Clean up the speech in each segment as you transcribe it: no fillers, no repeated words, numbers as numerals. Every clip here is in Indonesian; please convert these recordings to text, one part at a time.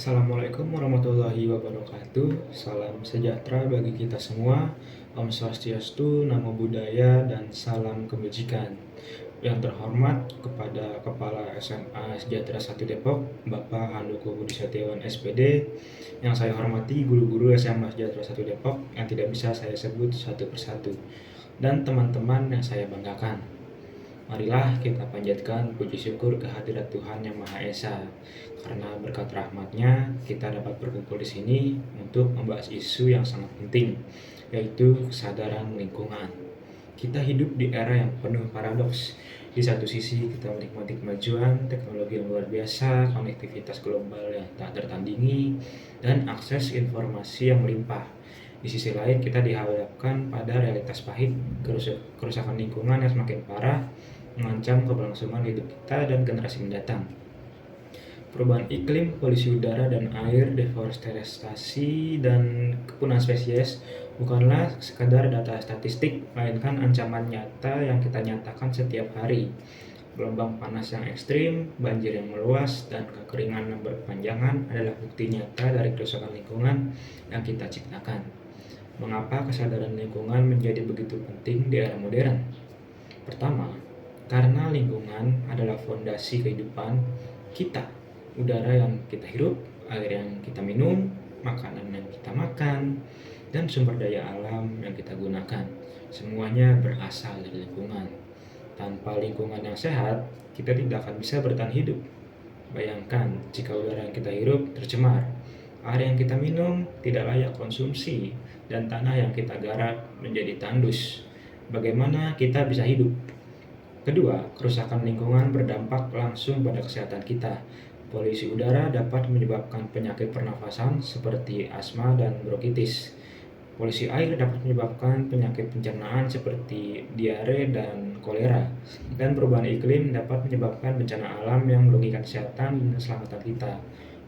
Assalamualaikum warahmatullahi wabarakatuh. Salam sejahtera bagi kita semua. Om Swastiastu, Namo Buddhaya, dan salam kebajikan. Yang terhormat kepada Kepala SMA Sejahtera 1 Depok, Bapak Handoko Budi Setiawan SPD. Yang saya hormati guru-guru SMA Sejahtera 1 Depok yang tidak bisa saya sebut satu persatu. Dan teman-teman yang saya banggakan. Marilah kita panjatkan puji syukur kehadirat Tuhan Yang Maha Esa. Karena berkat rahmat-Nya, kita dapat berkumpul di sini untuk membahas isu yang sangat penting, yaitu kesadaran lingkungan. Kita hidup di era yang penuh paradoks. Di satu sisi kita menikmati kemajuan teknologi yang luar biasa, konektivitas global yang tak tertandingi, dan akses informasi yang melimpah. Di sisi lain kita dihadapkan pada realitas pahit, kerusakan lingkungan yang semakin parah, mengancam keberlangsungan hidup kita dan generasi mendatang. Perubahan iklim, polusi udara dan air, deforestasi, dan kepunahan spesies bukanlah sekadar data statistik, melainkan ancaman nyata yang kita nyatakan setiap hari. Gelombang panas yang ekstrim, banjir yang meluas, dan kekeringan yang berkepanjangan adalah bukti nyata dari kerusakan lingkungan yang kita ciptakan. Mengapa kesadaran lingkungan menjadi begitu penting di era modern? Pertama, karena lingkungan adalah fondasi kehidupan kita. Udara yang kita hirup, air yang kita minum, makanan yang kita makan, dan sumber daya alam yang kita gunakan. Semuanya berasal dari lingkungan. Tanpa lingkungan yang sehat, kita tidak akan bisa bertahan hidup. Bayangkan jika udara yang kita hirup tercemar, air yang kita minum tidak layak konsumsi, dan tanah yang kita garap menjadi tandus. Bagaimana kita bisa hidup? Kedua, kerusakan lingkungan berdampak langsung pada kesehatan kita. Polusi udara dapat menyebabkan penyakit pernafasan seperti asma dan bronkitis. Polusi air dapat menyebabkan penyakit pencernaan seperti diare dan kolera. Dan perubahan iklim dapat menyebabkan bencana alam yang merugikan kesehatan dan keselamatan kita.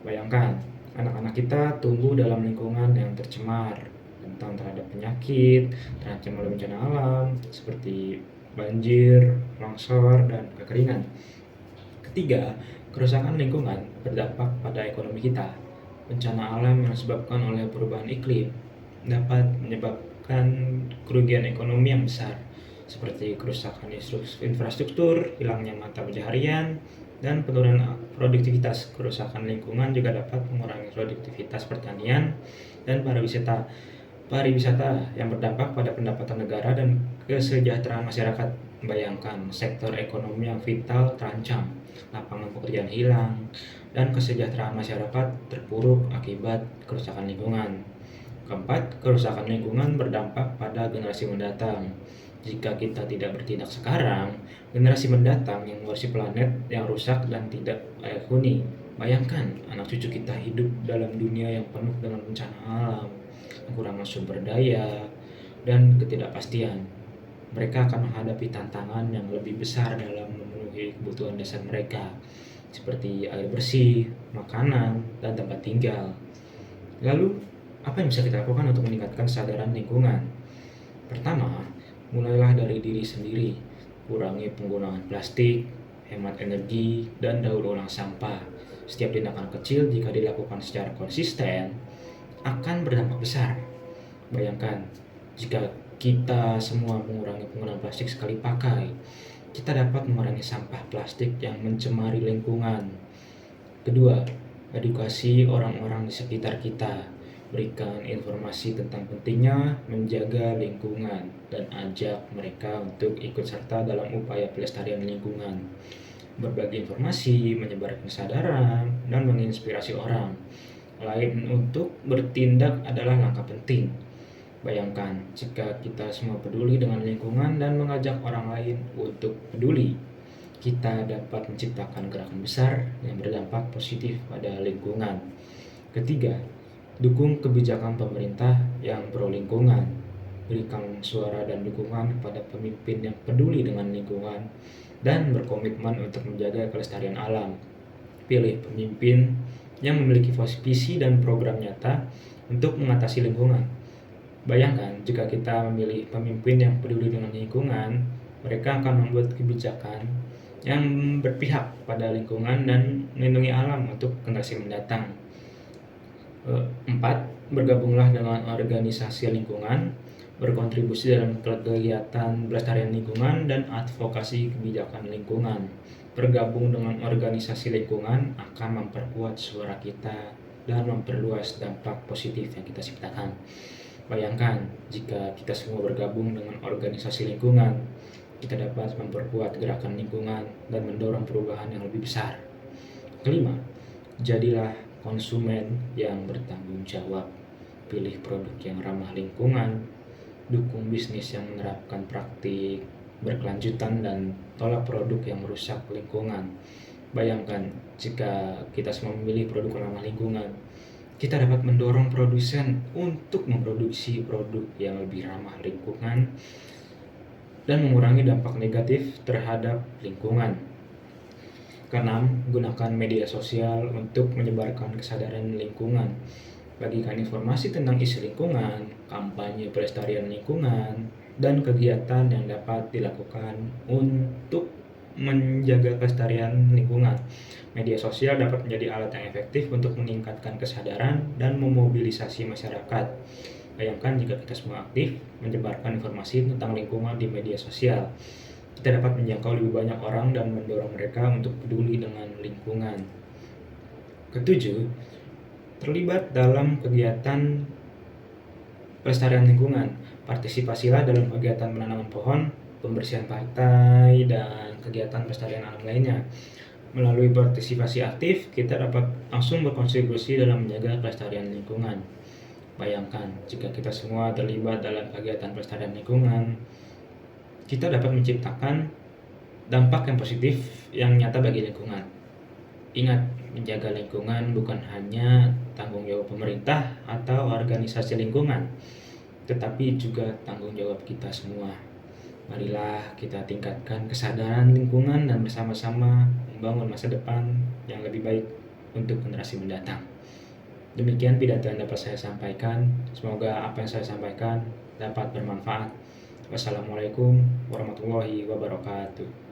Bayangkan, anak-anak kita tumbuh dalam lingkungan yang tercemar, rentan terhadap penyakit, terancam oleh bencana alam seperti banjir, longsor, dan kekeringan. Ketiga, kerusakan lingkungan berdampak pada ekonomi kita. Bencana alam yang disebabkan oleh perubahan iklim dapat menyebabkan kerugian ekonomi yang besar, seperti kerusakan infrastruktur, hilangnya mata pencaharian, dan penurunan produktivitas. Kerusakan lingkungan juga dapat mengurangi produktivitas pertanian dan pariwisata yang berdampak pada pendapatan negara dan kesejahteraan masyarakat. Bayangkan sektor ekonomi yang vital terancam, lapangan pekerjaan hilang, dan kesejahteraan masyarakat terpuruk akibat kerusakan lingkungan. Keempat, kerusakan lingkungan berdampak pada generasi mendatang. Jika kita tidak bertindak sekarang, generasi mendatang yang mewarisi planet yang rusak dan tidak layak huni. Bayangkan anak cucu kita hidup dalam dunia yang penuh dengan bencana alam, kekurangan sumber daya, dan ketidakpastian. Mereka akan menghadapi tantangan yang lebih besar dalam memenuhi kebutuhan dasar mereka, seperti air bersih, makanan, dan tempat tinggal. Lalu, apa yang bisa kita lakukan untuk meningkatkan kesadaran lingkungan? Pertama, mulailah dari diri sendiri. Kurangi penggunaan plastik, hemat energi, dan daur ulang sampah. Setiap tindakan kecil jika dilakukan secara konsisten akan berdampak besar. Bayangkan, jika kita semua mengurangi penggunaan plastik sekali pakai, kita dapat mengurangi sampah plastik yang mencemari lingkungan. Kedua, edukasi orang-orang di sekitar kita. Berikan informasi tentang pentingnya menjaga lingkungan dan ajak mereka untuk ikut serta dalam upaya pelestarian lingkungan. Berbagi informasi, menyebarkan kesadaran, dan menginspirasi orang lain untuk bertindak adalah langkah penting. Bayangkan jika kita semua peduli dengan lingkungan dan mengajak orang lain untuk peduli, kita dapat menciptakan gerakan besar yang berdampak positif pada lingkungan. Ketiga, dukung kebijakan pemerintah yang pro lingkungan. Berikan suara dan dukungan kepada pemimpin yang peduli dengan lingkungan dan berkomitmen untuk menjaga kelestarian alam. Pilih pemimpin yang memiliki visi dan program nyata untuk mengatasi lingkungan. Bayangkan jika kita memilih pemimpin yang peduli dengan lingkungan, mereka akan membuat kebijakan yang berpihak pada lingkungan dan melindungi alam untuk generasi mendatang. 4. Bergabunglah dengan organisasi lingkungan, berkontribusi dalam kegiatan pelestarian lingkungan dan advokasi kebijakan lingkungan. Bergabung dengan organisasi lingkungan akan memperkuat suara kita dan memperluas dampak positif yang kita ciptakan. Bayangkan jika kita semua bergabung dengan organisasi lingkungan, kita dapat memperkuat gerakan lingkungan dan mendorong perubahan yang lebih besar. Kelima, jadilah konsumen yang bertanggung jawab. Pilih produk yang ramah lingkungan, dukung bisnis yang menerapkan praktik berkelanjutan, dan tolak produk yang merusak lingkungan. Bayangkan jika kita semua memilih produk ramah lingkungan, kita dapat mendorong produsen untuk memproduksi produk yang lebih ramah lingkungan dan mengurangi dampak negatif terhadap lingkungan. Keenam, gunakan media sosial untuk menyebarkan kesadaran lingkungan. Bagikan informasi tentang isu lingkungan, kampanye pelestarian lingkungan, dan kegiatan yang dapat dilakukan untuk menjaga kelestarian lingkungan. Media sosial dapat menjadi alat yang efektif untuk meningkatkan kesadaran dan memobilisasi masyarakat. Bayangkan jika kita semua aktif menyebarkan informasi tentang lingkungan di media sosial, kita dapat menjangkau lebih banyak orang dan mendorong mereka untuk peduli dengan lingkungan. Ketujuh, terlibat dalam kegiatan pelestarian lingkungan. Partisipasilah dalam kegiatan menanam pohon, pembersihan pantai, dan kegiatan pelestarian alam lainnya. Melalui partisipasi aktif, kita dapat langsung berkontribusi dalam menjaga kelestarian lingkungan. Bayangkan jika kita semua terlibat dalam kegiatan pelestarian lingkungan, kita dapat menciptakan dampak yang positif yang nyata bagi lingkungan. Ingat, menjaga lingkungan bukan hanya tanggung jawab pemerintah atau organisasi lingkungan, tetapi juga tanggung jawab kita semua. Marilah kita tingkatkan kesadaran lingkungan dan bersama-sama membangun masa depan yang lebih baik untuk generasi mendatang. Demikian pidato yang dapat saya sampaikan. Semoga apa yang saya sampaikan dapat bermanfaat. Wassalamualaikum warahmatullahi wabarakatuh.